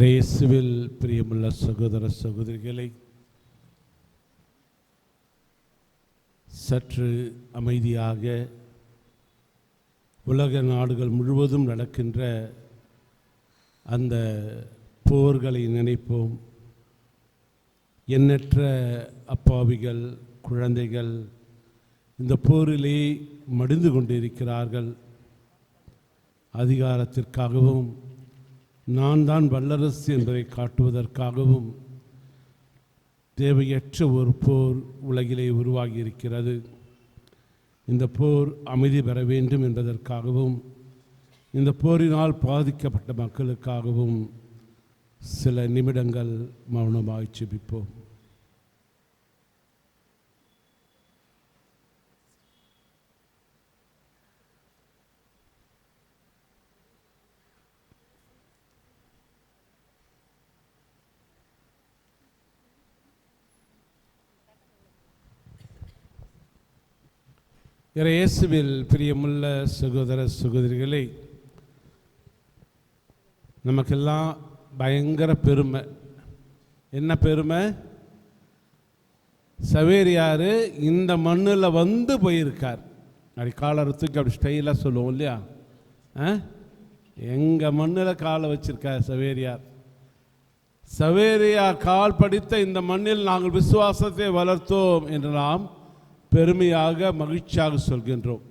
இயேசுவில் பிரியமுள்ள சகோதர சகோதரிகளை, சற்று அமைதியாக உலக நாடுகள் முழுவதும் நடக்கின்ற அந்த போர்களை நினைப்போம். எண்ணற்ற அப்பாவிகள், குழந்தைகள் இந்த போரிலே மடிந்து கொண்டிருக்கிறார்கள். அதிகாரத்திற்காகவும் நான் தான் வல்லரசு என்பதை காட்டுவதற்காகவும் தேவையற்ற ஒரு போர் உலகிலே உருவாகி இருக்கிறது. இந்த போர் அமைதி பெற வேண்டும் என்பதற்காகவும் இந்த போரினால் பாதிக்கப்பட்ட மக்களுக்காகவும் சில நிமிடங்கள் மௌனமாய் ஜெபிப்போம். இயேசுவில் பிரியமுள்ள சகோதர சகோதரிகளை, நமக்கெல்லாம் பயங்கர பெருமை. என்ன பெருமை? சவேரியார் இந்த மண்ணில் வந்து போயிருக்கார். அப்படி காலரை தூக்கி அப்படி ஸ்டைலாக சொல்லுவோம் இல்லையா? எங்கள் மண்ணில் காலை வச்சிருக்கார் சவேரியார். சவேரியார் கால் படித்த இந்த மண்ணில் நாங்கள் விசுவாசத்தை வளர்த்தோம் என்று நாம் பெருமையாக மகிழ்ச்சியாக சொல்கின்றோம்.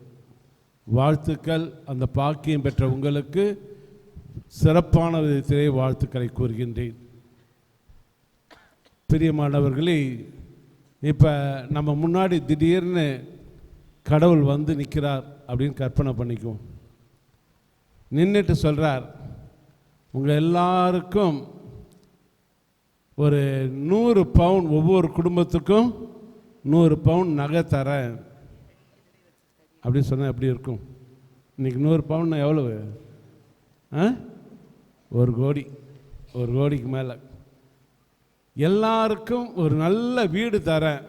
வாழ்த்துக்கள். அந்த பாக்கியம் பெற்ற உங்களுக்கு சிறப்பான விதத்திலே வாழ்த்துக்களை கூறுகின்றேன். பிரியமானவர்களே, இப்போ நம்ம முன்னாடி திடீர்னு கடவுள் வந்து நிற்கிறார் அப்படின்னு கற்பனை பண்ணிக்குவோம். நின்றுட்டு சொல்கிறார், உங்கள் எல்லாருக்கும் ஒரு 100 பவுன், ஒவ்வொரு குடும்பத்துக்கும் 100 பவுன் நகை தரேன் அப்படின்னு சொன்னால் எப்படி இருக்கும்? இன்றைக்கி 100 பவுன் எவ்வளவு? 1 கோடி. 1 கோடிக்கு மேலே. எல்லாருக்கும் ஒரு நல்ல வீடு தரேன்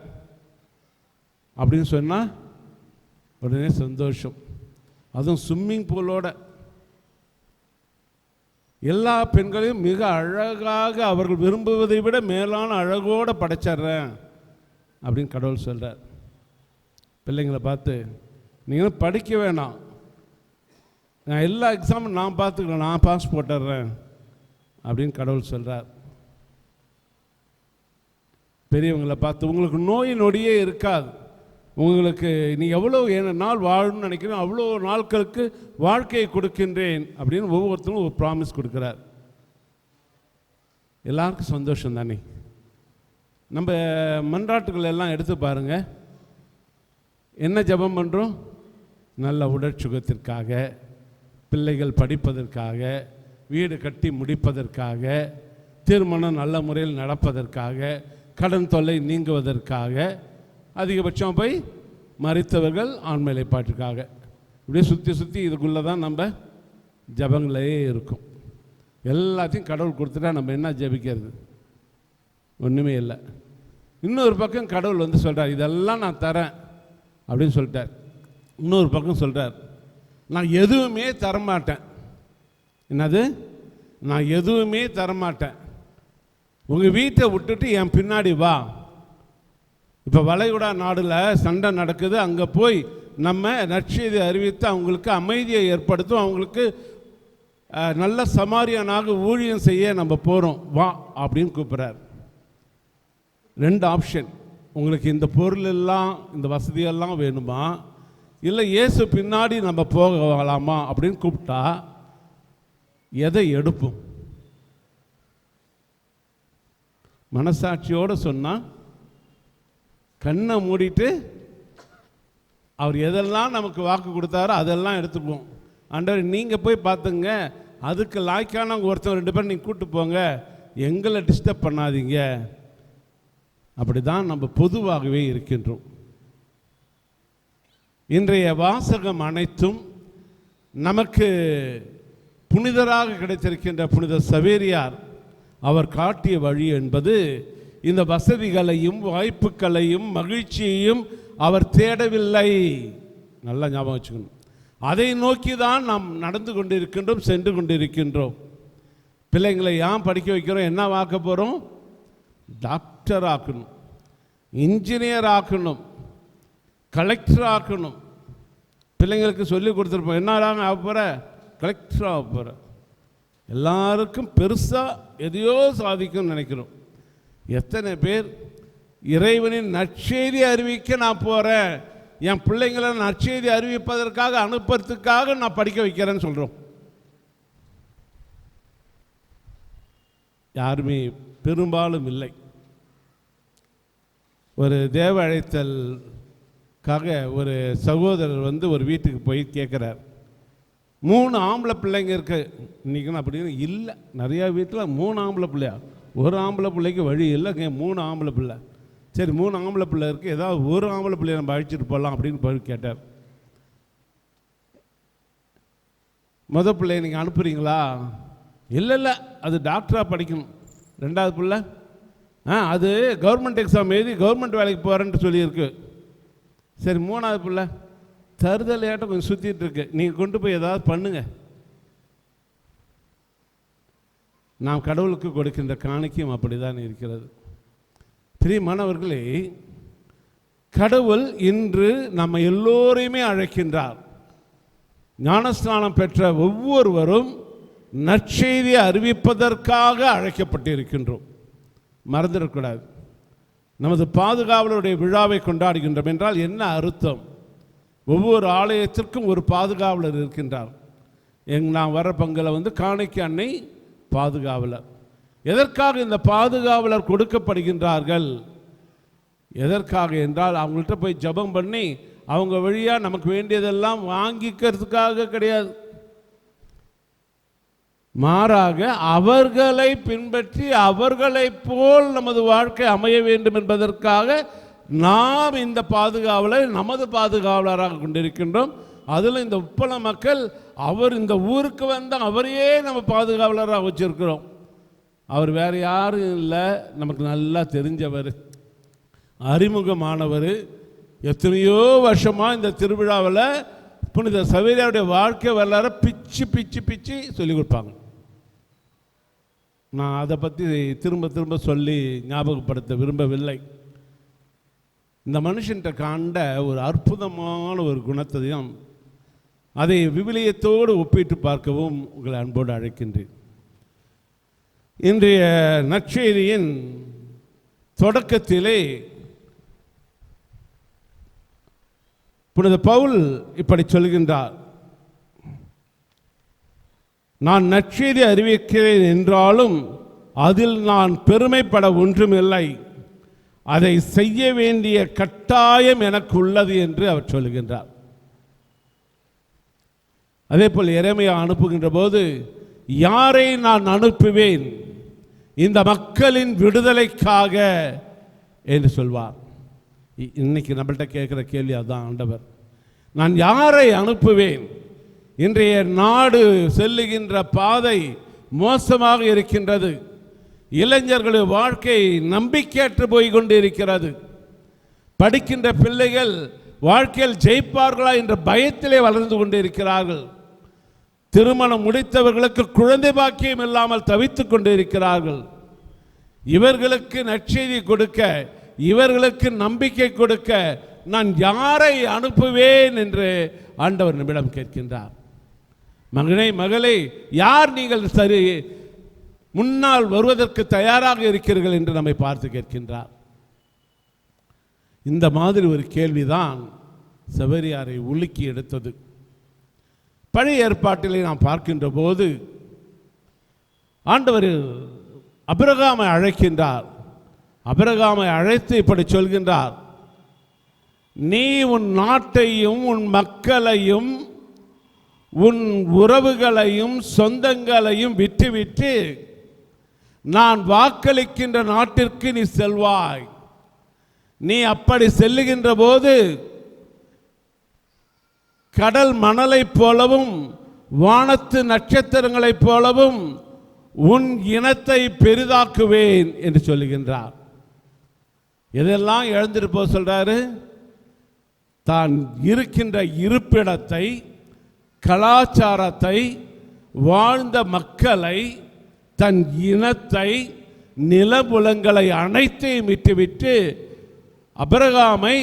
அப்படின்னு சொன்னால் உடனே சந்தோஷம். அதுவும் ஸ்விம்மிங் பூலோட. எல்லா பெண்களையும் மிக அழகாக அவர்கள் விரும்புவதை விட மேலான அழகோடு படைச்சிட்றேன் அப்படின்னு கடவுள் சொல்கிறார். பிள்ளைங்களை பார்த்து, நீங்கள் படிக்க வேணாம், நான் எல்லா எக்ஸாமும் நான் பார்த்துக்கிறேன், நான் பாஸ் போட்டுடுறேன் அப்படின்னு கடவுள் சொல்கிறார். பெரியவங்களை பார்த்து, உங்களுக்கு நோய் நொடியே இருக்காது, உங்களுக்கு நீ எவ்வளோ நாள் வாழணும்னு நினைக்கிறேன் அவ்வளோ நாட்களுக்கு வாழ்க்கையை கொடுக்கின்றேன் அப்படின்னு ஒவ்வொருத்தரும் ஒரு ப்ராமிஸ் கொடுக்குறார். எல்லாருக்கும் சந்தோஷம் தானே? நம்ம மன்றாட்டுகள் எல்லாம் எடுத்து பாருங்கள். என்ன ஜெபம் பண்ணுறோம்? நல்ல உடற்சுகத்திற்காக, பிள்ளைகள் படிப்பதற்காக, வீடு கட்டி முடிப்பதற்காக, திருமணம் நல்ல முறையில் நடப்பதற்காக, கடன் தொல்லை நீங்குவதற்காக, அதிகபட்சம் போய் மரித்தவர்கள் ஆண்மையிலை பாட்டுக்காக. இப்படியே சுற்றி சுற்றி இதுக்குள்ளே தான் நம்ம ஜபங்களே இருக்கும். எல்லாத்தையும் கடவுள் கொடுத்துட்டா நம்ம என்ன ஜபிக்கிறது? ஒன்றுமே இல்லை. இன்னொரு பக்கம் கடவுள் வந்து சொல்கிறார், இதெல்லாம் நான் தரேன் அப்படின்னு சொல்லிட்டார். இன்னொரு பக்கம் சொல்கிறார், நான் எதுவுமே தரமாட்டேன். என்னது? நான் எதுவுமே தரமாட்டேன். உங்கள் வீட்டை விட்டுட்டு என் பின்னாடி வா. இப்போ வளைகுடா நாடில் சண்டை நடக்குது, அங்கே போய் நம்ம நற்செய்தி அறிவித்து அவங்களுக்கு அமைதியை ஏற்படுத்தும், அவங்களுக்கு நல்ல சமாரியனாக ஊழியம் செய்ய நம்ம போகிறோம், வா அப்படின்னு கூப்பிட்றார். 2 ஆப்ஷன். உங்களுக்கு இந்த பொருள் எல்லாம், இந்த வசதியெல்லாம் வேணுமா, இல்லை இயேசு பின்னாடி நம்ம போகலாமா அப்படின்னு கூப்பிட்டா எதை எடுப்போம்? மனசாட்சியோடு சொன்னால் கண்ணை மூடிட்டு அவர் எதெல்லாம் நமக்கு வாக்கு கொடுத்தாரோ அதெல்லாம் எடுத்துக்குவோம். ஆண்டவர் நீங்கள் போய் பார்த்துங்க, அதுக்கு லாய்க்கான ஒருத்தர் 2 பேர் நீங்கள் கூப்பிட்டு போங்க, எங்களை டிஸ்டர்ப் பண்ணாதீங்க. அப்படி தான் நம்ம பொதுவாகவே இருக்கின்றோம். இன்றைய வாசகம் அனைத்தும் நமக்கு புனிதராக கிடைத்திருக்கின்ற புனித சவேரியார் அவர் காட்டிய வழி என்பது இந்த வசதிகளையும் வாய்ப்புகளையும் மகிழ்ச்சியையும் அவர் தேடவில்லை. நல்லா ஞாபகம் வச்சுக்கணும். அதை நோக்கி தான் நாம் நடந்து கொண்டிருக்கின்றோம், சென்று கொண்டிருக்கின்றோம். பிள்ளைங்களை ஏன் படிக்க வைக்கிறோம்? என்ன ஆக்க போகிறோம்? டாக்டர் ஆக்கணும், இன்ஜினியர் ஆக்கணும், கலெக்டர் ஆக்கணும். பிள்ளைங்களுக்கு சொல்லி கொடுத்துருப்போம், என்ன ஆக போகிற? கலெக்டர் ஆக போகிற. எல்லாருக்கும் பெருசாக எதையோ சாதிக்கும்னு நினைக்கிறோம். எத்தனை பேர் இறைவனின் நற்செய்தி அறிவிக்க நான் போகிறேன், என் பிள்ளைங்களை நற்செய்தி அறிவிப்பதற்காக அனுப்புறதுக்காக நான் படிக்க வைக்கிறேன்னு சொல்கிறோம். யாருமே பெரும்பாலும் இல்லை. ஒரு தேவ அழைத்தலுக்காக ஒரு சகோதரர் ஒரு வீட்டுக்கு போய் கேட்குறார். 3 ஆம்பளை பிள்ளைங்க இருக்கு. இன்றைக்கி அப்படின்னு இல்லை, நிறையா வீட்டில் 3 ஆம்பளை பிள்ளையா? ஒரு ஆம்பளை பிள்ளைக்கு வழி இல்லைங்க, 3 ஆம்பளை பிள்ளை. சரி, 3 ஆம்பளை பிள்ளை இருக்குது, ஏதாவது ஒரு ஆம்பளை பிள்ளைய நம்ம அழைச்சிட்டு போகலாம் அப்படின்னு போய் கேட்டார். பிள்ளைய நீங்கள் அனுப்புகிறீங்களா? இல்லை, அது டாக்டராக படிக்கணும். 2வது பிள்ளை அது கவர்மெண்ட் எக்ஸாம் எழுதி கவர்மெண்ட் வேலைக்கு போகிறேன்ட்டு சொல்லியிருக்கு. சரி, 3வது பிள்ளை தருதலையாட்டம் கொஞ்சம் சுற்றிட்டு இருக்கு, நீங்கள் கொண்டு போய் ஏதாவது பண்ணுங்க. நாம் கடவுளுக்கு கொடுக்கின்ற காணிக்கையும் அப்படிதான் இருக்கிறது. பிரியமானவர்களே, கடவுள் இன்று நம்ம எல்லோரையுமே அழைக்கின்றார். ஞானஸ்நானம் பெற்ற ஒவ்வொருவரும் நற்செய்தியை அறிவிப்பதற்காக அழைக்கப்பட்டிருக்கின்றோம். மறந்துடக்கூடாது. நமது பாதுகாவலருடைய விழாவை கொண்டாடுகின்றோம் என்றால் என்ன அர்த்தம்? ஒவ்வொரு ஆலயத்திற்கும் ஒரு பாதுகாவலர் இருக்கின்றார். நான் வர பங்கில் காணிக்கை அன்னை பாதுகாவலர். எதற்காக இந்த பாதுகாவலர் கொடுக்கப்படுகின்றார்கள்? எதற்காக என்றால் அவங்கள்ட்ட போய் ஜெபம் பண்ணி அவங்க வழியாக நமக்கு வேண்டியதெல்லாம் வாங்கிக்கிறதுக்காக கிடையாது. மாறாக அவர்களை பின்பற்றி அவர்களைப் போல் நமது வாழ்க்கை அமைய வேண்டும் என்பதற்காக நாம் இந்த பாதுகாவலரை நமது பாதுகாவலராக கொண்டிருக்கின்றோம். அதில் இந்த உப்பள மக்கள் அவர் இந்த ஊருக்கு வந்த அவரையே நம்ம பாதுகாவலராக வச்சிருக்கிறோம். அவர் வேறு யாரும் இல்லை, நமக்கு நல்லா தெரிஞ்சவர், அறிமுகமானவர். எத்தனையோ வருஷமாக இந்த திருவிழாவில் புனித சவேரியாருடைய வாழ்க்கை வரலாறு பிச்சு பிச்சு பிச்சு சொல்லிக் கொடுப்பாங்க. நான் அதை பற்றி திரும்ப திரும்ப சொல்லி ஞாபகப்படுத்த விரும்பவில்லை. இந்த மனுஷன்கிட்ட காண்ட ஒரு அற்புதமான ஒரு குணத்தையும் அதை விவிலியத்தோடு ஒப்பிட்டு பார்க்கவும் உங்களை அன்போடு அழைக்கின்றேன். இன்றைய நற்செய்தியின் தொடக்கத்திலே புனித பவுல் இப்படி சொல்கின்றார், நான் நற்செய்தி அறிவிக்கிறேன் என்றாலும் அதில் நான் பெருமைப்பட ஒன்றுமில்லை, அதை செய்ய வேண்டிய கட்டாயம் எனக்கு உள்ளது என்று அவர் சொல்லுகின்றார். அதே போல் எரேமியா அனுப்புகின்ற போது, யாரை நான் அனுப்புவேன் இந்த மக்களின் விடுதலைக்காக என்று சொல்வார். இன்னைக்கு நம்மள்கிட்ட கேட்குற கேள்வி அதுதான். ஆண்டவர், நான் யாரை அனுப்புவேன்? இன்றைய நாடு செல்லுகின்ற பாதை மோசமாக இருக்கின்றது. இளைஞர்களுடைய வாழ்க்கை நம்பிக்கையற்று போய் கொண்டு இருக்கிறது. படிக்கின்ற பிள்ளைகள் வாழ்க்கையில் ஜெயிப்பார்களா என்ற பயத்திலே வளர்ந்து கொண்டு இருக்கிறார்கள். திருமணம் முடித்தவர்களுக்கு குழந்தை பாக்கியம் இல்லாமல் தவித்துக் கொண்டு இருக்கிறார்கள். இவர்களுக்கு நற்செய்தி கொடுக்க, இவர்களுக்கு நம்பிக்கை கொடுக்க நான் யாரை அனுப்புவேன் என்று ஆண்டவர் நம்மிடம் கேட்கின்றார். மகனே, மகளே, யார் நீங்கள் சரி முன்னால் வருவதற்கு தயாராக இருக்கிறீர்கள் என்று நம்மை பார்த்து கேட்கின்றார். இந்த மாதிரி ஒரு கேள்விதான் சவேரியாரை உலுக்கி எடுத்தது. பழைய ஏற்பாட்டிலே நாம் பார்க்கின்ற போது ஆண்டவர் அபிரகாமை அழைக்கின்றார். அபிரகாமை அழைத்து இப்படி சொல்கின்றார், நீ உன் நாட்டையும் உன் மக்களையும் உன் உறவுகளையும் சொந்தங்களையும் விட்டுவிட்டு நான் வாக்களிக்கின்ற நாட்டிற்கு நீ செல்வாய். நீ அப்படி செல்லுகின்ற போது கடல் மணலைப் போலவும் வானத்து நட்சத்திரங்களைப் போலவும் உன் இனத்தை பெரிதாக்குவேன் என்று சொல்லுகின்றார். எதெல்லாம் இழந்துட்டு போக சொல்றாரு? தான் இருக்கின்ற இருப்பிடத்தை, கலாச்சாரத்தை, வாழ்ந்த மக்களை, தன் இனத்தை, நிலபுலங்களை அனைத்தையும் விட்டுவிட்டு ஆபிரகாமை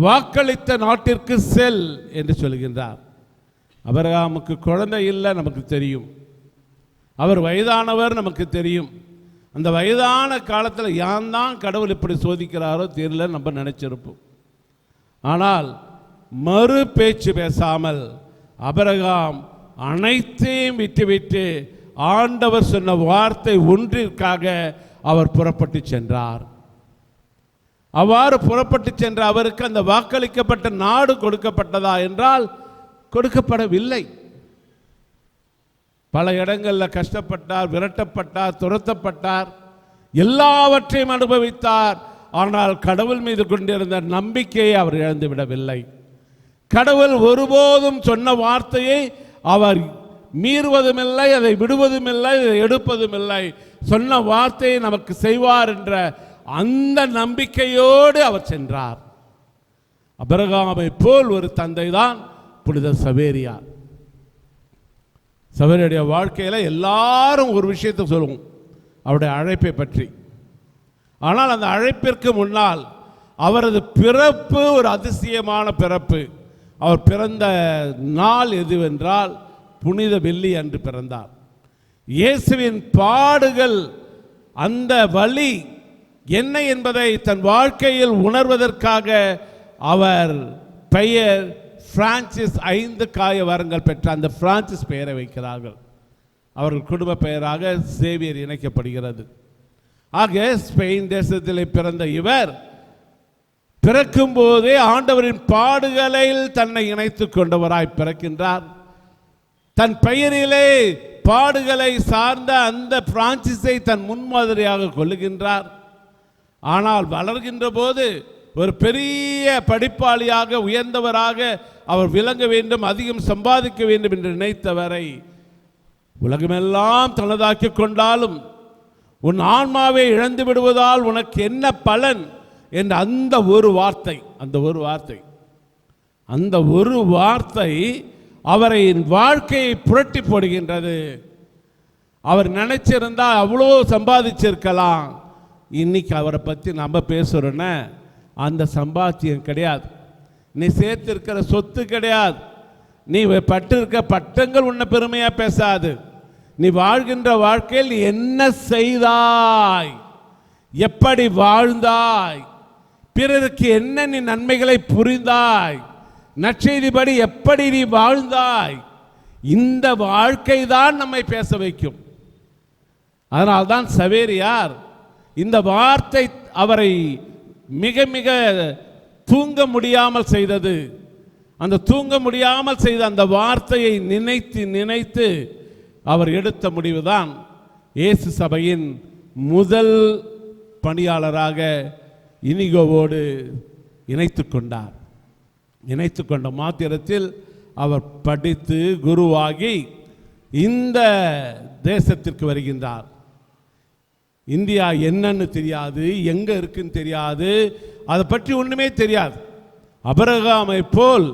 வாக்களித்த நாட்டிற்கு செல் என்று சொல்கின்றார். ஆபிரகாமுக்கு குழந்தை இல்லை, நமக்கு தெரியும். அவர் வயதானவர், நமக்கு தெரியும். அந்த வயதான காலத்தில் யான் தான் கடவுள் இப்படி சோதிக்கிறாரோ தெரியல, நம்ம நினைச்சிருப்போம். ஆனால் மறு பேச்சு பேசாமல் ஆபிரகாம் அனைத்தையும் விட்டுவிட்டு ஆண்டவர் சொன்ன வார்த்தை ஒன்றிற்காக அவர் புறப்பட்டு சென்றார். அவ்வாறு புறப்பட்டு சென்ற அவருக்கு அந்த வாக்களிக்கப்பட்ட நாடு கொடுக்கப்பட்டதா என்றால் கொடுக்கப்படவில்லை. பல இடங்களில் கஷ்டப்பட்டார், விரட்டப்பட்டார், துரத்தப்பட்டார், எல்லாவற்றையும் அனுபவித்தார். ஆனால் கடவுள் மீது கொண்டிருந்த நம்பிக்கையை அவர் இழந்து விடவில்லை. கடவுள் ஒருபோதும் சொன்ன வார்த்தையை அவர் மீறுவதும் இல்லை, அதை விடுவதும் இல்லை, அதை எடுப்பதும் இல்லை. சொன்ன வார்த்தையை நமக்கு செய்வார் என்ற அந்த நம்பிக்கையோடு அவர் சென்றார். ஆபிரகாமை போல் ஒரு தந்தை தான் புனித சவேரியார். சவேரியுடைய வாழ்க்கையில் எல்லாரும் ஒரு விஷயத்தை சொல்லுவோம், அவருடைய அழைப்பை பற்றி. ஆனால் அந்த அழைப்பிற்கு முன்னால் அவரது பிறப்பு ஒரு அதிசயமான பிறப்பு. அவர் பிறந்த நாள் எதுவென்றால் புனித வெள்ளி அன்று பிறந்தார். இயேசுவின் பாடுகள், அந்த வலி என்ன என்பதை தன் வாழ்க்கையில் உணர்வதற்காக அவர் பெயர் பிரான்சிஸ், 5 காய வரங்கள் பெற்ற அந்த பிரான்சிஸ் பெயரை வைக்கிறார்கள். அவர்கள் குடும்ப பெயராக சேவியர் இணைக்கப்படுகிறது. ஆக ஸ்பெயின் தேசத்தில் பிறந்த இவர் பிறக்கும் போதே ஆண்டவரின் பாடுகளில் தன்னை இணைத்துக் கொண்டவராய் பிறக்கின்றார். தன் பெயரிலே பாடுகளை சார்ந்த அந்த பிரான்சிஸை தன் முன்மாதிரியாக கொள்ளுகின்றார். ஆனால் வளர்கின்ற போது ஒரு பெரிய படிப்பாளியாக, உயர்ந்தவராக அவர் விளங்க வேண்டும், அதிகம் சம்பாதிக்க வேண்டும் என்று நினைத்தவரை உலகமெல்லாம் தனதாக்கி கொண்டாலும் உன் ஆன்மாவை இழந்து விடுவதால் உனக்கு என்ன பலன் என்ற அந்த ஒரு வார்த்தை அவரை வாழ்க்கையை புரட்டி போடுகின்றது. அவர் நினைச்சிருந்தா அவ்வளோ சம்பாதிச்சிருக்கலாம். இன்னைக்கு அவரை பற்றி நம்ம பேசுகிறோன்னா அந்த சம்பாத்தியம் கிடையாது, நீ சேர்த்திருக்கிற சொத்து கிடையாது, நீ பட்டிருக்க பட்டங்கள் உன்னை பெருமையாக பேசாது. நீ வாழ்கின்ற வாழ்க்கையில் என்ன செய்தாய், எப்படி வாழ்ந்தாய், பிறருக்கு என்ன நீ நன்மைகளை புரிந்தாய், நற்செய்திபடி எப்படி நீ வாழ்ந்தாய், இந்த வாழ்க்கை தான் நம்மை பேச வைக்கும். அதனால்தான் சவேரியார் இந்த வார்த்தை அவரை மிக மிக தூங்க முடியாமல் செய்தது. அந்த தூங்க முடியாமல் செய்த அந்த வார்த்தையை நினைத்து நினைத்து அவர் எடுத்த முடிவுதான் இயேசு சபையின் முதல் பணியாளராக இனிகோவோடு இணைத்து கொண்டார். இணைத்து கொண்ட மாத்திரத்தில் அவர் படித்து குருவாகி இந்த தேசத்திற்கு வருகின்றார். இந்தியா என்னன்னு தெரியாது, எங்கே இருக்குன்னு தெரியாது, அதை பற்றி ஒன்றுமே தெரியாது. ஆபிரகாமை போல்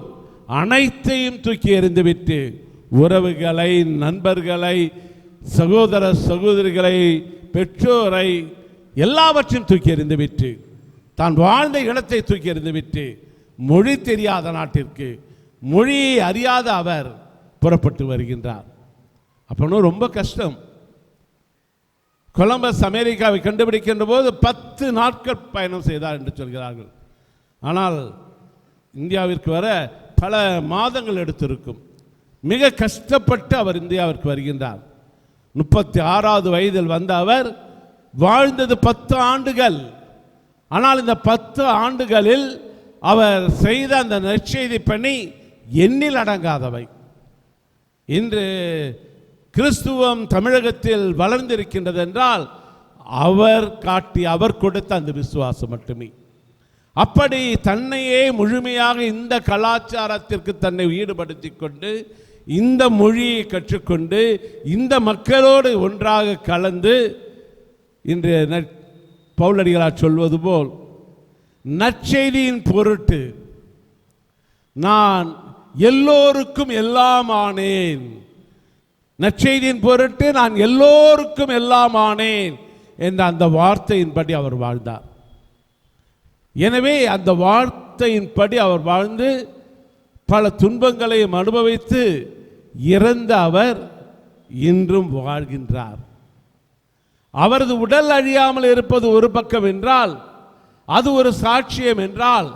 அனைத்தையும் தூக்கி எறிந்துவிட்டு உறவுகளை, நண்பர்களை, சகோதர சகோதரிகளை, பெற்றோரை எல்லாவற்றையும் தூக்கி எறிந்துவிட்டு, தான் வாழ்ந்த இடத்தை தூக்கி எறிந்துவிட்டு, மொழி தெரியாத நாட்டிற்கு, மொழியை அறியாத அவர் புறப்பட்டு வருகின்றார். அப்போ ரொம்ப கஷ்டம். கொலம்பஸ் அமெரிக்காவை கண்டுபிடிக்கின்ற போது 10 நாட்கள் பயணம் செய்தார் என்று சொல்கிறார்கள். ஆனால் இந்தியாவிற்கு வர பல மாதங்கள் எடுத்திருக்கும். மிக கஷ்டப்பட்டு அவர் இந்தியாவிற்கு வருகின்றார். 36வது வயதில் வந்த அவர் வாழ்ந்தது 10 ஆண்டுகள். ஆனால் இந்த 10 ஆண்டுகளில் அவர் செய்த அந்த நற்செய்தி பணி எண்ணில் அடங்காதவை. இன்று கிறிஸ்துவம் தமிழகத்தில் வளர்ந்திருக்கின்றது என்றால் அவர் கொடுத்த அந்த விசுவாசம் மட்டுமே. அப்படி தன்னையே முழுமையாக இந்த கலாச்சாரத்திற்கு தன்னை ஈடுபடுத்தி கொண்டு, இந்த மொழியை கற்றுக்கொண்டு, இந்த மக்களோடு ஒன்றாக கலந்து, இன்று பவுலடிகளார் சொல்வது போல் நற்செய்தியின் பொருட்டு நான் எல்லோருக்கும் எல்லாம் ஆனேன், நற்செய்தியின் பொருட்டு நான் எல்லோருக்கும் எல்லாம் ஆனேன் என்ற அந்த வார்த்தையின்படி அவர் வாழ்ந்தார். எனவே அந்த வார்த்தையின்படி அவர் வாழ்ந்து பல துன்பங்களையும் அனுபவித்து இறந்த அவர் இன்றும் வாழ்கின்றார். அவரது உடல் அழியாமல் இருப்பது ஒரு பக்கம் என்றால், அது ஒரு சாட்சியம் என்றால்,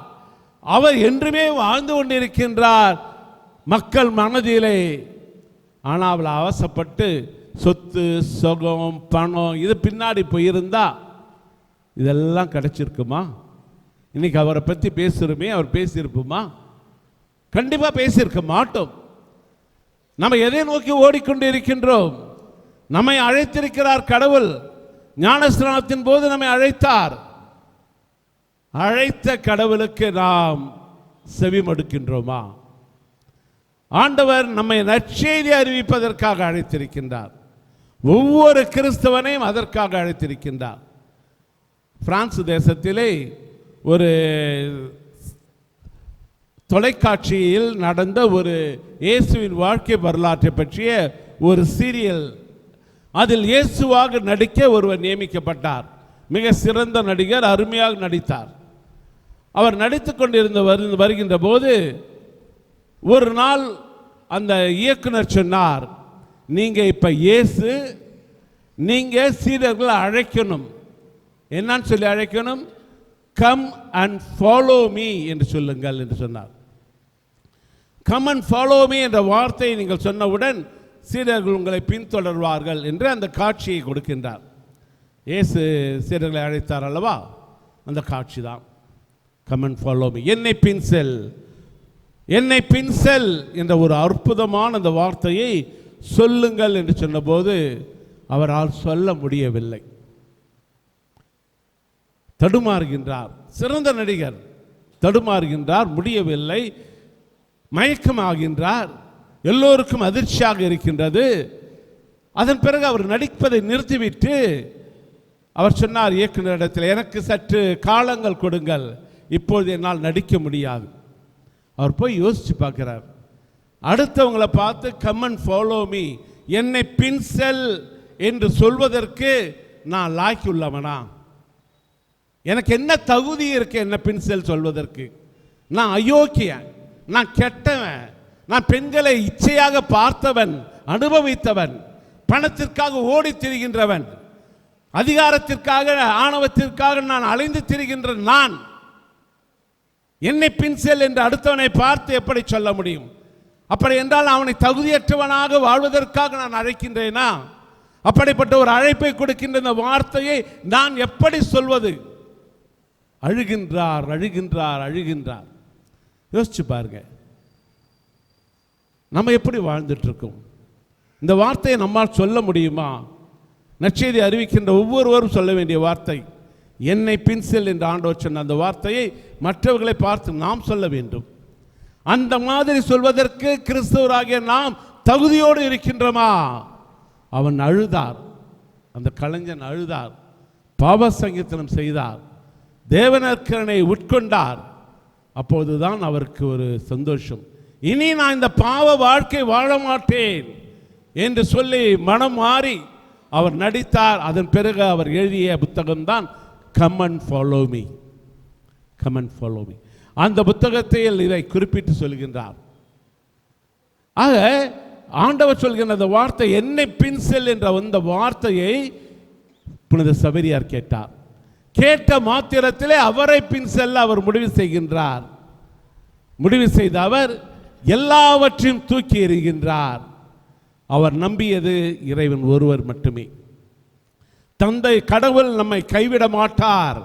அவர் என்றுமே வாழ்ந்து கொண்டிருக்கின்றார் மக்கள் மனதிலே. ஆனால் அவள் அவசப்பட்டு சொத்து சுகம் பணம் இது பின்னாடி போயிருந்தா இதெல்லாம் கிடைச்சிருக்குமா? இன்னைக்கு அவரை பற்றி பேசுகிறோமே, அவர் பேசியிருப்போமா? கண்டிப்பாக பேசியிருக்க மாட்டோம். நம்ம எதை நோக்கி ஓடிக்கொண்டு இருக்கின்றோம்? நம்மை அழைத்திருக்கிறார் கடவுள். ஞானஸ்நானத்தின் போது நம்மை அழைத்தார். அழைத்த கடவுளுக்கு நாம் செவி மடுக்கின்றோமா? ஆண்டவர் நம்மை நற்செய்தி அறிவிப்பதற்காக அழைத்திருக்கின்றார். ஒவ்வொரு கிறிஸ்தவனையும் அதற்காக அழைத்திருக்கின்றார். பிரான்ஸ் தேசத்திலே ஒரு தொலைக்காட்சியில் நடந்த ஒரு இயேசுவின் வாழ்க்கை வரலாற்றை பற்றிய ஒரு சீரியல். அதில் இயேசுவாக நடிக்க ஒருவர் நியமிக்கப்பட்டார். மிக சிறந்த நடிகர், அருமையாக நடித்தார். அவர் நடித்து கொண்டிருந்த வருகின்ற போது ஒரு நாள் அந்த இயக்குனர் சொன்னார், நீங்கள் இப்போ இயேசு, நீங்கள் சீடர்களை அழைக்கணும். என்னன்னு சொல்லி அழைக்கணும்? கம் அண்ட் ஃபாலோ மீ என்று சொல்லுங்கள் என்று சொன்னார். கம் அண்ட் ஃபாலோ மீ என்ற வார்த்தையை நீங்கள் சொன்னவுடன் சீடர்கள் உங்களை பின்தொடர்வார்கள் என்று அந்த காட்சியை கொடுக்கின்றார். இயேசு சீடர்களை அழைத்தார் அல்லவா, அந்த காட்சி தான் கம் அண்ட் ஃபாலோ மீ. என்னை பின் செல், என்னை பின் செல் என்ற ஒரு அற்புதமான அந்த வார்த்தையை சொல்லுங்கள் என்று சொன்னபோது அவரால் சொல்ல முடியவில்லை. தடுமாறுகின்றார். சிறந்த நடிகர், தடுமாறுகின்றார், முடியவில்லை, மயக்கமாகின்றார். எல்லோருக்கும் அதிர்ச்சியாக இருக்கின்றது. அதன் பிறகு அவர் நடிப்பதை நிறுத்திவிட்டு அவர் சொன்னார் இயக்குநரிடத்தில், எனக்கு சற்று காலங்கள் கொடுங்கள், இப்பொழுது என்னால் நடிக்க முடியாது. அவர் போய் யோசிச்சு பார்க்கிறார். அடுத்தவங்களை பார்த்து கம் அண்ட் ஃபாலோ மீ, என்னை பின் செல் என்று சொல்வதற்கு நான் லாய்க்கு உள்ளவனா? எனக்கு என்ன தகுதி இருக்கு என்ன பின் செல் சொல்வதற்கு? நான் அயோக்கியன், நான் கெட்டவன், நான் பெண்களை இச்சையாக பார்த்தவன், அனுபவித்தவன், பணத்திற்காக ஓடி திரிகின்றவன், அதிகாரத்திற்காக ஆணவத்திற்காக நான் அலைந்து திரிகின்ற நான் என்னை பின் செல் என்று அடுத்தவனை பார்த்து எப்படி சொல்ல முடியும்? அப்படி என்றால் அவனை தகுதியற்றவனாக வாழ்வதற்காக நான் அழைக்கின்றேனா? அப்படிப்பட்ட ஒரு அழைப்பை கொடுக்கின்ற இந்த வார்த்தையை நான் எப்படி சொல்வது? அழுகின்றார், அழுகின்றார், அழுகின்றார். யோசிச்சு பாருங்க, நம்ம எப்படி வாழ்ந்துட்டு இருக்கோம்? இந்த வார்த்தையை நம்மால் சொல்ல முடியுமா? நற்செய்தி அறிவிக்கின்ற ஒவ்வொருவரும் சொல்ல வேண்டிய வார்த்தை என்னை பின் செல் என்று ஆண்டவர் சொன்ன அந்த வார்த்தையை மற்றவர்களை பார்த்து நாம் சொல்ல வேண்டும். அந்த மாதிரி சொல்வதற்கு கிறிஸ்தவராகிய நாம் தகுதியோடு இருக்கின்றோமா? அவன் அழுதார், அந்த கலைஞன் அழுதார், பாவ சங்கீதனம் செய்தார், தேவனற்கரனை உட்கொண்டார். அப்போதுதான் அவருக்கு ஒரு சந்தோஷம். இனி நான் இந்த பாவ வாழ்க்கை வாழ மாட்டேன் என்று சொல்லி மனம் மாறி அவர் நடித்தார். அதன் பிறகு அவர் எழுதிய புத்தகம்தான் come and follow me. Come and follow me. அந்த புத்தகத்தில் இதை குறிப்பிட்டு சொல்கின்றார். ஆக ஆண்டவர் சொல்கின்ற அந்த வார்த்தை என்னை பின் செல் என்ற அந்த வார்த்தையை புனித சவேரியார் கேட்டார். கேட்ட மாத்திரத்திலே அவரை பின் செல்ல அவர் முடிவு செய்கின்றார். முடிவு செய்த அவர் எல்லாவற்றையும் தூக்கி எறிகின்றார். அவர் நம்பியது இறைவன் ஒருவர் மட்டுமே. தந்தை கடவுள் நம்மை கைவிட மாட்டார்.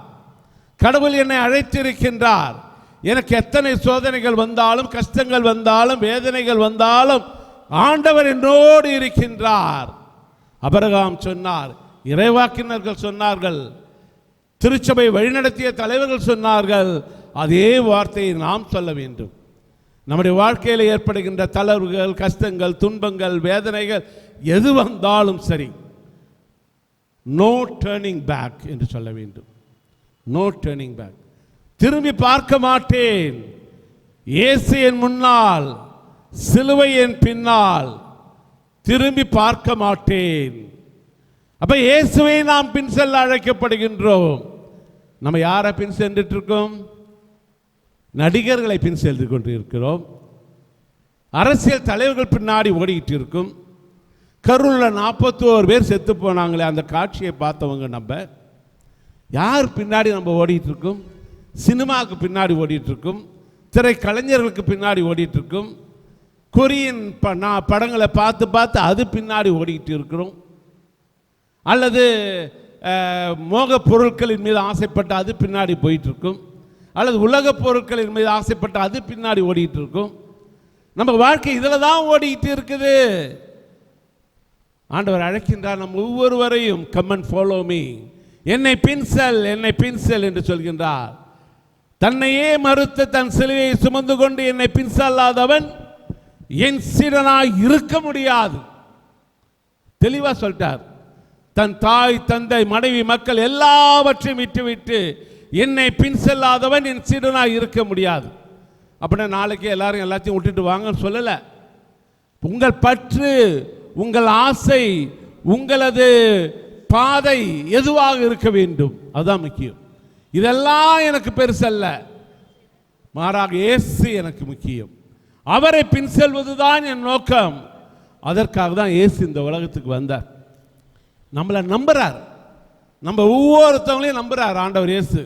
கடவுள் என்னை அழைத்திருக்கின்றார். எனக்கு எத்தனை சோதனைகள் வந்தாலும், கஷ்டங்கள் வந்தாலும், வேதனைகள் வந்தாலும் ஆண்டவர் என்னோடு இருக்கின்றார். ஆபிரகாம் சொன்னார், இறைவாக்கினர்கள் சொன்னார்கள், திருச்சபை வழிநடத்திய தலைவர்கள் சொன்னார்கள். அதே வார்த்தையை நாம் சொல்ல வேண்டும். நம்முடைய வாழ்க்கையில் ஏற்படுகின்ற தளர்வுகள், கஷ்டங்கள், துன்பங்கள், வேதனைகள் எது வந்தாலும் சரி, நோ டர்னிங் பேக் என்று சொல்ல வேண்டும். No turning back. திரும்பி பார்க்க மாட்டேன். இயேசு என் முன்னால், சிலுவை என் பின்னால், திரும்பி பார்க்க மாட்டேன். அப்ப இயேசுவை நாம் பின் செல்ல அழைக்கப்படுகின்றோம். நம்ம யாரை பின் சென்றுட்டு இருக்கோம்? நடிகர்களை பின் சென்று கொண்டு இருக்கிறோம். அரசியல் தலைவர்கள் பின்னாடி ஓடிக்கிட்டு இருக்கும். கரூரில் 41 பேர் செத்து போனாங்களே, அந்த காட்சியை பார்த்தவங்க நம்ம. யார் பின்னாடி நம்ம ஓடிட்டு இருக்கோம்? சினிமாவுக்கு பின்னாடி ஓடிட்டு இருக்கும், திரை கலைஞர்களுக்கு பின்னாடி ஓடிட்டு இருக்கும், கொரியன் படங்களை பார்த்து பார்த்து அது பின்னாடி ஓடிக்கிட்டு இருக்கிறோம். அல்லது மோக பொருட்களின் மீது ஆசைப்பட்டு அது பின்னாடி போயிட்டு இருக்கும். அல்லது உலக பொருட்களின் மீது ஆசைப்பட்டு அது பின்னாடி ஓடிட்டு இருக்கும். நம்ம வாழ்க்கை இதில் தான் ஓடிக்கிட்டு இருக்குது. ஆண்டவர் அழைக்கின்றார் நம் ஒவ்வொருவரையும், கம் அண்ட் ஃபாலோ மீ, என்னை பின்செல், என்னை பின்செல் என்று சொல்கின்றார். தன்னையே மறுத்து தன் சிலுவையை சுமந்து கொண்டு என்னை பின்செல்லாதவன் என் சீடனாய் இருக்க முடியாது. தெளிவா சொல்லிட்டார். தன் தாய் தந்தை மனைவி மக்கள் எல்லாவற்றையும் விட்டுவிட்டு என்னை பின் செல்லாதவன் என் சீடனாய் இருக்க முடியாது. அப்படின்னா நாளைக்கு எல்லாரும் எல்லாத்தையும் விட்டுட்டு வாங்கன்னு சொல்லல. உங்கள் பற்று, உங்கள் ஆசை, உங்களது பாதை எதுவாக இருக்க வேண்டும், அதுதான் முக்கியம். இதெல்லாம் எனக்கு பெருசல்ல, மாறாக இயேசு எனக்கு முக்கியம். அவரை பின் செல்வதுதான் என் நோக்கம். அதற்காக தான் இயேசு இந்த உலகத்துக்கு வந்தார். நம்மளை நம்புறார், நம்ம ஒவ்வொருத்தவங்களையும் நம்புறார் ஆண்டவர் இயேசு.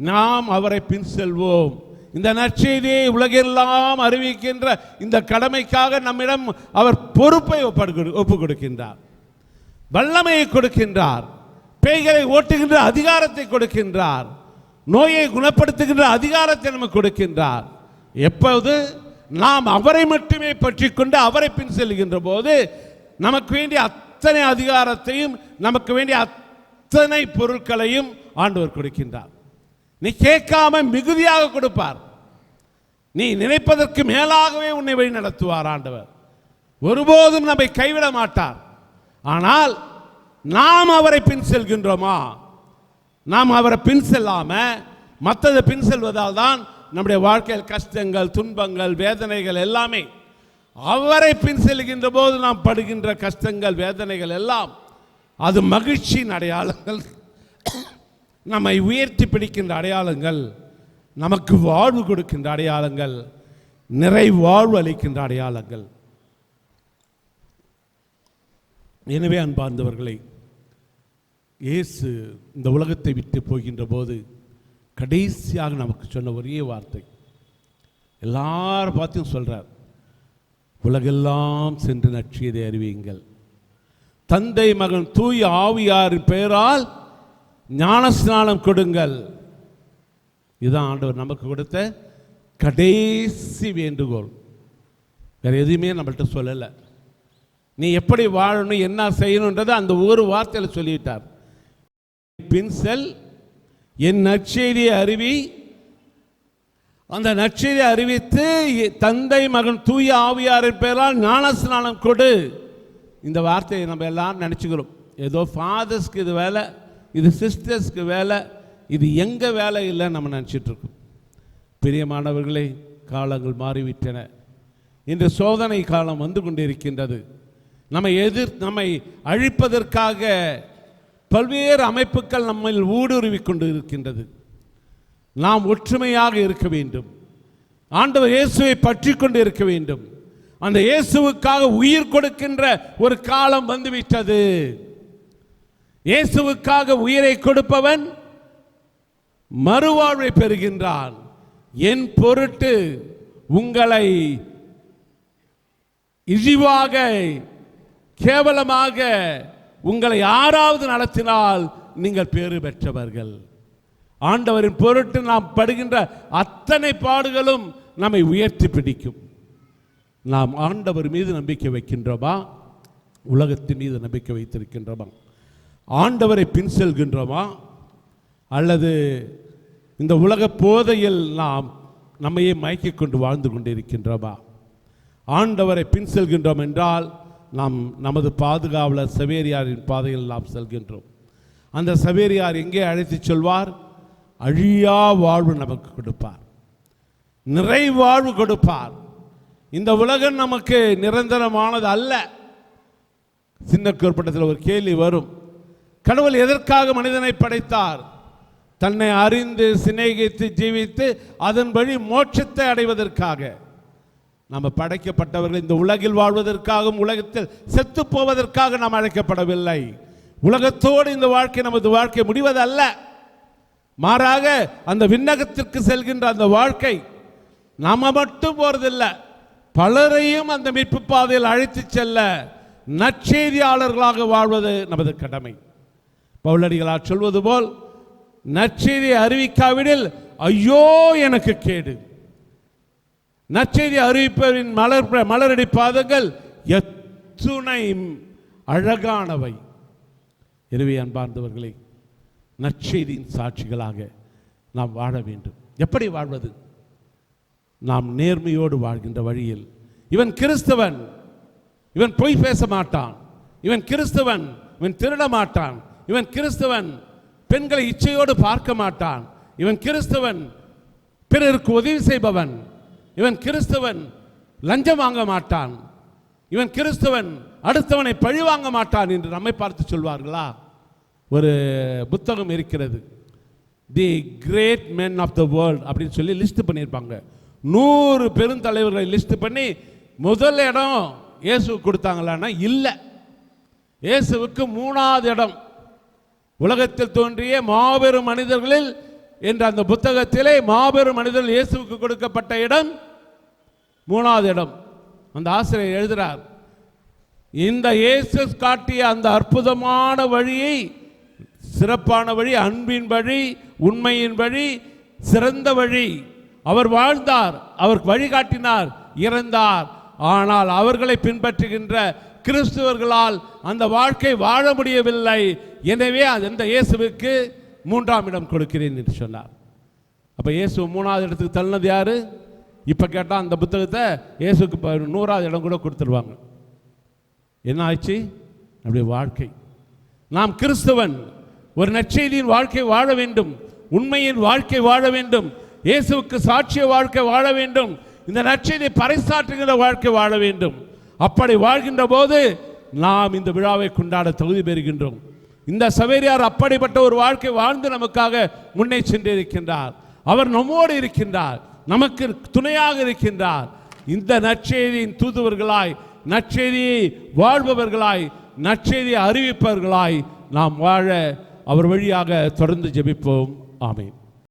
நாம் அவரை பின் செல்வோம். இந்த நற்செய்தியை உலகெல்லாம் அறிவிக்கின்ற இந்த கடமைக்காக நம்மிடம் அவர் பொறுப்பை ஒப்புக் கொடுக்கின்றார், வல்லமையை கொடுக்கின்றார், பேய்களை ஓட்டுகின்ற அதிகாரத்தை கொடுக்கின்றார், நோயை குணப்படுத்துகின்ற அதிகாரத்தை நமக்கு கொடுக்கின்றார். எப்போது நாம் அவரை மட்டுமே பற்றி கொண்டு அவரை பின் செல்கின்ற போது நமக்கு வேண்டிய அத்தனை அதிகாரத்தையும் நமக்கு வேண்டிய அத்தனை பொருட்களையும் ஆண்டவர் கொடுக்கின்றார். நீ கேட்காம மிகுதியாக கொடுப்பார். நீ நினைப்பதற்கு மேலாகவே உன்னை வழி நடத்துவார் ஆண்டவர். ஒருபோதும் நம்மை கைவிட மாட்டார். ஆனால் நாம் அவரை பின் செல்கின்றோமா? நாம் அவரை பின் செல்லாம மற்றதை பின் செல்வதால் தான் நம்முடைய வாழ்க்கையில் கஷ்டங்கள், துன்பங்கள், வேதனைகள் எல்லாமே. அவரை பின் செல்கின்ற போது நாம் படுகின்ற கஷ்டங்கள், வேதனைகள் எல்லாம் அது மகிழ்ச்சியின் அடையாளங்கள், நம்மை உயர்த்தி பிடிக்கின்ற அடையாளங்கள், நமக்கு வாழ்வு கொடுக்கின்ற அடையாளங்கள், நிறை வாழ்வு அளிக்கின்ற அடையாளங்கள். எனவே அன்பார்ந்தவர்களை, இயேசு இந்த உலகத்தை விட்டு போகின்ற போது கடைசியாக நமக்கு சொன்ன ஒரே வார்த்தை, எல்லாரும் பார்த்தும் சொல்றார், உலகெல்லாம் சென்று நற்செய்தியை அறிவியுங்கள், தந்தை மகன் தூய ஆவியாரின் பெயரால் ஞானஸ்நானம் கொடுங்கள். இதுதான் ஆண்டவர் நமக்கு கொடுத்த கடைசி வேண்டுகோள். வேற எதுவுமே நம்மள்கிட்ட சொல்லலை. நீ எப்படி வாழணும், என்ன செய்யணுன்றதை அந்த ஒரு வார்த்தையில் சொல்லிவிட்டார். பின் செல், என் நற்செய்தியை அறிவி, அந்த நற்செய்தியை அறிவித்து தந்தை மகன் தூய ஆவியாரின் பெயரால் ஞானஸ்நானம் கொடு. இந்த வார்த்தையை நம்ம எல்லாரும் நினச்சிக்கிறோம், ஏதோ ஃபாதர்ஸ்க்கு இது வேலை, இது சிஸ்டர்ஸ்க்கு வேலை, இது எங்கள் வேலை இல்லை நம்ம நினச்சிட்டு இருக்கோம். பிரியமானவர்களே, காலங்கள் மாறிவிட்டன. இன்று சோதனை காலம் வந்து கொண்டிருக்கின்றது. நம்மை அழிப்பதற்காக பல்வேறு அமைப்புகள் நம்மில் ஊடுருவி கொண்டு இருக்கின்றது. நாம் ஒற்றுமையாக இருக்க வேண்டும். ஆண்டவர் இயேசுவை பற்றி கொண்டு இருக்க வேண்டும். அந்த இயேசுவுக்காக உயிர் கொடுக்கின்ற ஒரு காலம் வந்துவிட்டது. இயேசுவுக்காக உயிரை கொடுப்பவன் மறுவாழ்வை பெறுகின்றான். என் பொருட்டு உங்களை இழிவாக, கேவலமாக உங்களை யாராவது நடத்தினால் நீங்கள் பேறு பெற்றவர்கள். ஆண்டவரின் பொருட்டு நாம் படுகின்ற அத்தனை பாடுகளும் நம்மை உயர்த்தி பிடிக்கும். நாம் ஆண்டவர் மீது நம்பிக்கை வைக்கின்றோமா? உலகத்தின் மீது நம்பிக்கை வைத்திருக்கின்றோமா? ஆண்டவரை பின் செல்கின்றோமா? அல்லது இந்த உலக போதையில் நாம் நம்மையே மயக்கிக் கொண்டு வாழ்ந்து கொண்டிருக்கின்றோமா? ஆண்டவரை பின் செல்கின்றோம் என்றால் நாம் நமது பாதுகாவலர் சவேரியாரின் பாதையில் நாம் செல்கின்றோம். அந்த சவேரியார் எங்கே அழைத்து சொல்வார்? அழியா வாழ்வு நமக்கு கொடுப்பார், நிறை வாழ்வு கொடுப்பார். இந்த உலகம் நமக்கு நிரந்தரமானது அல்ல. சின்ன குறிப்பிட்டத்தில் ஒரு கேள்வி வரும், கடவுள் எதற்காக மனிதனை படைத்தார்? தன்னை அறிந்து சிநேகித்து ஜீவித்து அதன் வழி மோட்சத்தை அடைவதற்காக. நாம் படைக்கப்பட்டவர்கள் இந்த உலகில் வாழ்வதற்காகவும் உலகத்தில் செத்து போவதற்காக நாம் அழைக்கப்படவில்லை. உலகத்தோடு இந்த வாழ்க்கை நமது வாழ்க்கை முடிவதல்ல. மாறாக அந்த விண்ணகத்திற்கு செல்கின்ற அந்த வாழ்க்கை நாம மட்டும் போறதில்லை, பலரையும் அந்த மீட்பு பாதையில் அழைத்து செல்ல நற்செய்தியாளர்களாக வாழ்வது நமது கடமை. பவுலடிகளார் சொல்வது போல், நற்செய்தியை அறிவிக்காவிடில் ஐயோ எனக்கு கேடு. நற்செய்தி அறிவிப்பவரின் மலரடி பாதங்கள் எத்துணை அழகானவை. எனவே அன்பார்ந்தவர்களே, நற்செய்தியின் சாட்சிகளாக நாம் வாழ வேண்டும். எப்படி வாழ்வது? நாம் நேர்மையோடு வாழ்கின்ற வழியில். இவன் கிறிஸ்தவன், இவன் பொய் பேச மாட்டான், இவன் கிறிஸ்தவன், இவன் திருட மாட்டான், இவன் கிறிஸ்தவன் பெண்களை இச்சையோடு பார்க்க மாட்டான், இவன் கிறிஸ்தவன் பிறருக்கு உதவி செய்பவன், இவன் கிறிஸ்தவன் லஞ்சம் வாங்க மாட்டான், இவன் கிறிஸ்தவன் அடுத்தவனை பழி வாங்க மாட்டான் என்று நம்மை பார்த்து சொல்வார்களா? ஒரு புத்தகம் இருக்கிறது, the great men of the world அப்படின்னு சொல்லி லிஸ்ட் பண்ணியிருப்பாங்க. 100 பெருந்தலைவர்களை லிஸ்ட் பண்ணி முதல் இடம் இயேசுவுக்கு கொடுத்தாங்களான்னா இல்லை. இயேசுவுக்கு 3வது இடம். உலகத்தில் தோன்றிய மாபெரும் மனிதர்களில் என்ற அந்த புத்தகத்திலே மாபெரும் மனிதர்கள் இயேசுவுக்கு கொடுக்கப்பட்ட இடம் 3வது இடம். அந்த ஆசிரியர் எழுதுகிறார், இந்த இயேசு காட்டிய அந்த அற்புதமான வழியை, சிறப்பான வழி, அன்பின் வழி, உண்மையின் வழி, சிறந்த வழி. அவர் வாழ்ந்தார், அவர் வழிகாட்டினார், இறந்தார். ஆனால் அவர்களை பின்பற்றுகின்ற கிறிஸ்துவர்களால் அந்த வாழ்க்கை வாழ முடியவில்லை. எனவே அந்த இயேசுவுக்கு 3ஆம் இடம் கொடுக்கிறேன் என்று சொன்னார். அப்போ இயேசு 3வது இடத்துக்கு தள்ளினது யாரு? இப்போ கேட்டால் அந்த புத்தகத்தை இயேசுக்கு 100வது இடம் கூட கொடுத்துருவாங்க. என்ன ஆச்சு? நம்முடைய வாழ்க்கை. நாம் கிறிஸ்தவன், ஒரு நற்செய்தியின் வாழ்க்கை வாழ வேண்டும், உண்மையின் வாழ்க்கை வாழ வேண்டும், இயேசுவுக்கு சாட்சிய வாழ்க்கை வாழ வேண்டும், இந்த நற்செய்தியை பறைசாற்றுகிற வாழ்க்கை வாழ வேண்டும். அப்படி வாழ்கின்ற போது நாம் இந்த விழாவை கொண்டாட தகுதி பெறுகின்றோம். இந்த சவேரியார் அப்படிப்பட்ட ஒரு வாழ்க்கை வாழ்ந்து நமக்காக முன்னே சென்றிருக்கின்றார். அவர் நம்மோடு இருக்கின்றார், நமக்கு துணையாக இருக்கின்றார். இந்த நற்செய்தியின் தூதுவர்களாய், நற்செய்தியை வாழ்பவர்களாய், நற்செய்தியை அறிவிப்பவர்களாய் நாம் வாழ அவர் வழியாக தொடர்ந்து ஜெபிப்போம். ஆமென்.